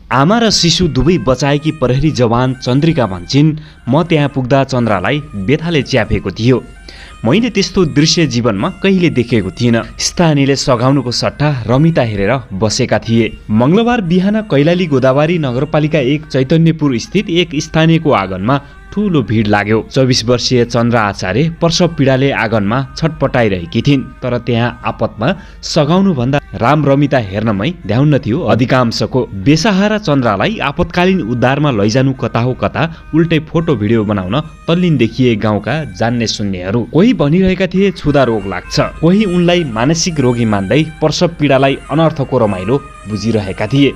आमा र शिशु दुवै बचाएकी प्रहरी जवान चन्द्रिका भन्छिन्, म त्यहाँ पुग्दा चन्द्रालाई बेथाले च्यापेको थियो। मैले त्यस्तो दृश्य जीवनमा कहिले देखेको थिइनँ। स्थानीयले सघाउनुको सट्टा रमिता हेरेर बसेका थिए। मंगलबार बिहान कैलाली गोदावरी नगरपालिका 1 चैतन्यपुर स्थित एक स्थानीयको आँगनमा ठूलो भिड लाग्यो। 24 वर्षीय चन्द्रा आचार्य प्रसव पीडाले आँगनमा छटपटाइरहेकी थिइन्, तर त्यहाँ आपतमा सघाउनु भन्दा राम रमिता हेर्नमै ध्याउन्न थियो अधिकांशको। बेसहारा चन्द्रालाई आपतकालीन उद्धारमा लैजानु कता हो कता उल्टै फोटो भिडियो बनाउन तल्लीन देखिए गाउँका जान्ने सुन्नेहरू। कोही भनिरहेका थिए छुदा रोग लाग्छ, कोही उनलाई मानसिक रोगी मान्दै प्रसव पीडालाई अनर्थको रमाइलो बुझिरहेका थिए।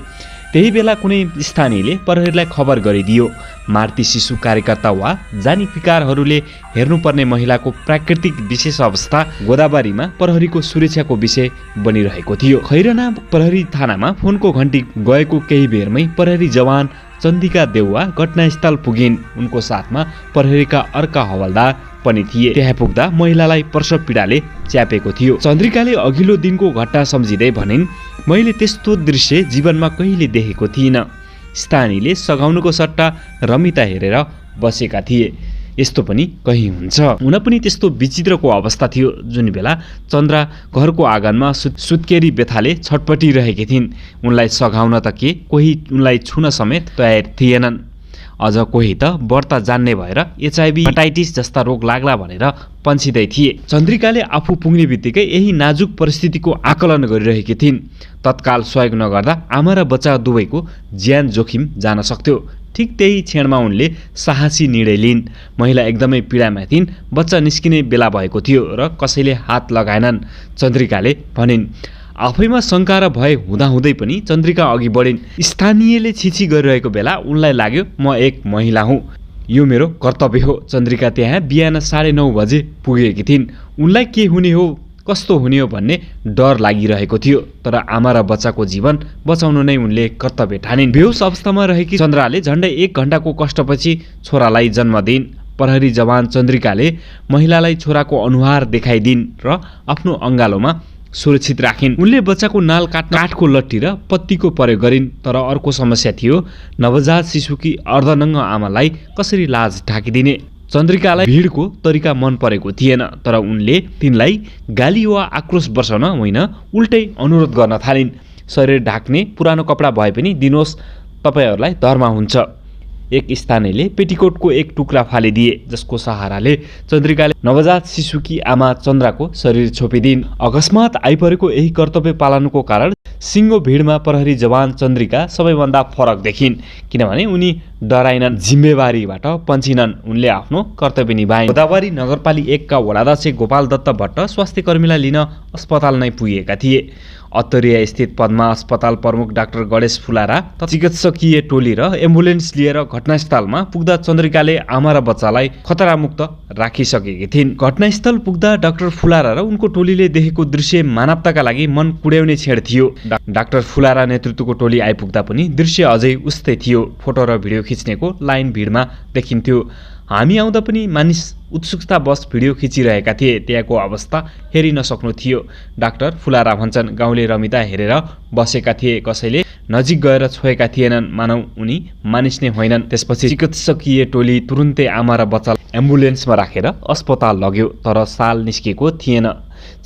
त्यही बेला कुनै स्थानीयले प्रहरीलाई खबर गरिदियो। मार्ती शिशु कार्यकर्ता वा जानी फिकारहरूले हेर्नुपर्ने महिलाको प्राकृतिक विशेष अवस्था गोदावरीमा प्रहरीको सुरक्षाको विषय बनिरहेको थियो। खैरना प्रहरी थानामा फोनको घण्टी गएको केही बेरमै प्रहरी जवान चन्दिका देउवा घटनास्थल पुगिन्। उनको साथमा प्रहरीका अर्का हवलदार पनि थिए। त्यहाँ पुग्दा महिलालाई प्रसव पीडाले च्यापेको थियो। चन्द्रिकाले अघिल्लो दिनको घटना सम्झिँदै भनिन्, मैले त्यस्तो दृश्य जीवनमा कहिले देखेको थिइनँ। स्थानीयले सघाउनुको सट्टा रमिता हेरेर बसेका थिए। यस्तो पनि कहीँ हुन्छ। हुन पनि त्यस्तो विचित्रको अवस्था थियो जुन बेला चन्द्रा घरको आँगनमा सुत्केरी बेथाले छटपटिरहेकी थिइन्। उनलाई सघाउन त के, कोही उनलाई छुन समेत तयार थिएनन्। अझ कोही त व्रत जान्ने भएर HIV हेपाटाइटिस जस्ता रोग लाग्ला भनेर पन्छिँदै थिए। चन्द्रिकाले आफू पुग्ने बित्तिकै यही नाजुक परिस्थितिको आकलन गरिरहेकी थिइन्। तत्काल सहयोग नगर्दा आमा र बच्चा दुवैको ज्यान जोखिम जान सक्थ्यो। ठिक त्यही क्षणमा उनले साहसी निर्णय लिइन्। महिला एकदमै पीडामा थिइन्। बच्चा निस्किने बेला भएको थियो र कसैले हात लगाएनन्। चन्द्रिकाले भनिन्। आफैमा शङ्का र भय हुँदाहुँदै पनि चन्द्रिका अघि बढिन्। स्थानीयले छिछि गरिरहेको बेला उनलाई लाग्यो, म एक महिला हुँ, यो मेरो कर्तव्य हो। चन्द्रिका त्यहाँ बिहान 9:30 बजे पुगेकी थिइन्। उनलाई के हुने हो, कस्तो हुने हो भन्ने डर लागिरहेको थियो, तर आमा र बच्चाको जीवन बचाउनु नै उनले कर्तव्य ठानिन्। बेहोस अवस्थामा रहेकी चन्द्राले झन्डै 1 घण्टाको कष्टपछि छोरालाई जन्म दिइन्। प्रहरी जवान चन्द्रिकाले महिलालाई छोराको अनुहार देखाइदिन् र आफ्नो अङ्गालोमा सुरक्षित राखिन्। उनले बच्चाको नाल काठको लट्ठी र पत्तीको प्रयोग गरिन्। तर अर्को समस्या थियो, नवजात शिशुकी अर्धनङ्ग आमालाई कसरी लाज ढाकिदिने। चन्द्रिकालाई भिडको तरिका मन परेको थिएन, तर उनले तिनलाई गाली वा आक्रोश बर्साउन होइन, उल्टै अनुरोध गर्न थालिन्। शरीर ढाक्ने पुरानो कपडा भए पनि दिनुहोस्, तपाईहरूलाई धर्म हुन्छ। एक स्थानीयले पेटिकोटको एक टुक्रा फालिदिए, जसको सहाराले चन्द्रिकाले नवजात शिशुकी आमा चन्द्राको शरीर छोपिदिन्। अकस्मात आइपरेको यही कर्तव्य पालनको कारण सिङ्गो भिडमा प्रहरी जवान चन्द्रिका सबैभन्दा फरक देखिन्, किनभने उनी डराइनन्, जिम्मेवारीबाट पन्छिनन्। उनले आफ्नो कर्तव्य निभाइन्। गोदावरी नगरपालिका 1 का वडाध्यक्ष गोपाल दत्त भट्ट स्वास्थ्यकर्मीलाई लिन अस्पताल नै पुगेका थिए। अत्तरिया स्थित पद्मा अस्पताल प्रमुख डाक्टर गणेश फुलारा चिकित्सकीय टोली र एम्बुलेन्स लिएर घटनास्थलमा पुग्दा चन्द्रिकाले आमा र बच्चालाई खतरामुक्त राखिसकेकी थिइन्। घटनास्थल पुग्दा डाक्टर फुलारा र उनको टोलीले देखेको दृश्य मानवताका लागि मन कुड्याउने क्षण थियो। डाक्टर फुलारा नेतृत्वको टोली आइपुग्दा पनि दृश्य अझै उस्तै थियो। फोटो र भिडियो खिच्नेको लाइन भिडमा देखिन्थ्यो। हामी आउँदा पनि मानिस उत्सुकतावश भिडियो खिचिरहेका थिए। त्यहाँको अवस्था हेरिन सक्नु थियो। डाक्टर फुलारा भन्छन्, गाउँले रमिता हेरेर बसेका थिए, कसैले नजिक गएर छोएका थिएनन्, मानौ उनी मानिस नै होइनन्। त्यसपछि चिकित्सकीय टोली तुरुन्तै आमा र बच्चा एम्बुलेन्समा राखेर अस्पताल लग्यो, तर साल निस्केको थिएन।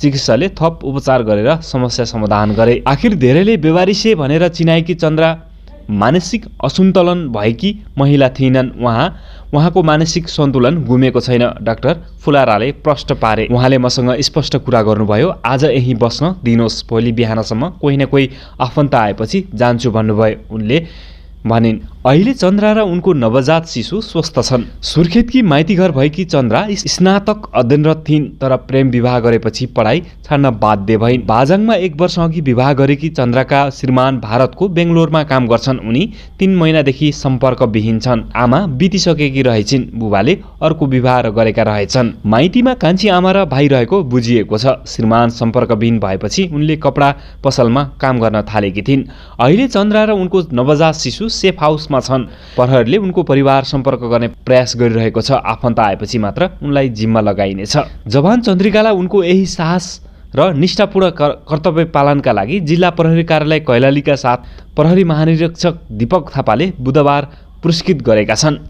चिकित्साले थप उपचार गरेर समस्या समाधान गरे। आखिर धेरैले बेवारिसे भनेर चिनाएकी चन्द्रा मानसिक असन्तुलन भएकी महिला थिइनन्। उहाँको मानसिक सन्तुलन गुमेको छैन, डाक्टर फुलाराले प्रश्न पारे। उहाँले मसँग स्पष्ट कुरा गर्नुभयो, आज यहीँ बस्न दिनुहोस्, भोलि बिहानसम्म कोही न कोही आफन्त आएपछि जान्छु भन्नुभयो। उनले भनिन्, अहिले चन्द्रा र उनको नवजात शिशु स्वस्थ छन्। सुर्खेतकी माइतीघर भएकी चन्द्रा स्नातक अध्ययनरत थिइन्, तर प्रेम विवाह गरेपछि पढाइ छाड्न बाध्य भइन्। बाजाङमा 1 वर्ष अघि विवाह गरेकी चन्द्राका श्रीमान भारतको बेङ्गलोरमा काम गर्छन्। उनी 3 महिनादेखि सम्पर्कविहीन छन्। आमा बितिसकेकी रहेछिन्, बुबाले अर्को विवाह गरेका रहेछन्। माइतीमा कान्छी आमा र भाइ रहेको बुझिएको छ। श्रीमान सम्पर्कविहीन भएपछि उनले कपडा पसलमा काम गर्न थालेकी थिइन्। अहिले चन्द्रा र उनको नवजात शिशु सेफ हाउसमा छन्। प्रहरीले उनको परिवार सम्पर्क गर्ने प्रयास गरिरहेको छ। आफन्त आएपछि मात्र उनलाई जिम्मा लगाइनेछ। जवान चन्द्रिकालाई उनको यही साहस र निष्ठापूर्ण कर्तव्य पालनका लागि जिल्ला प्रहरी कार्यालय कैलालीका साथ प्रहरी महानिरीक्षक दीपक थापाले बुधबार पुरस्कृत गरेका छन्।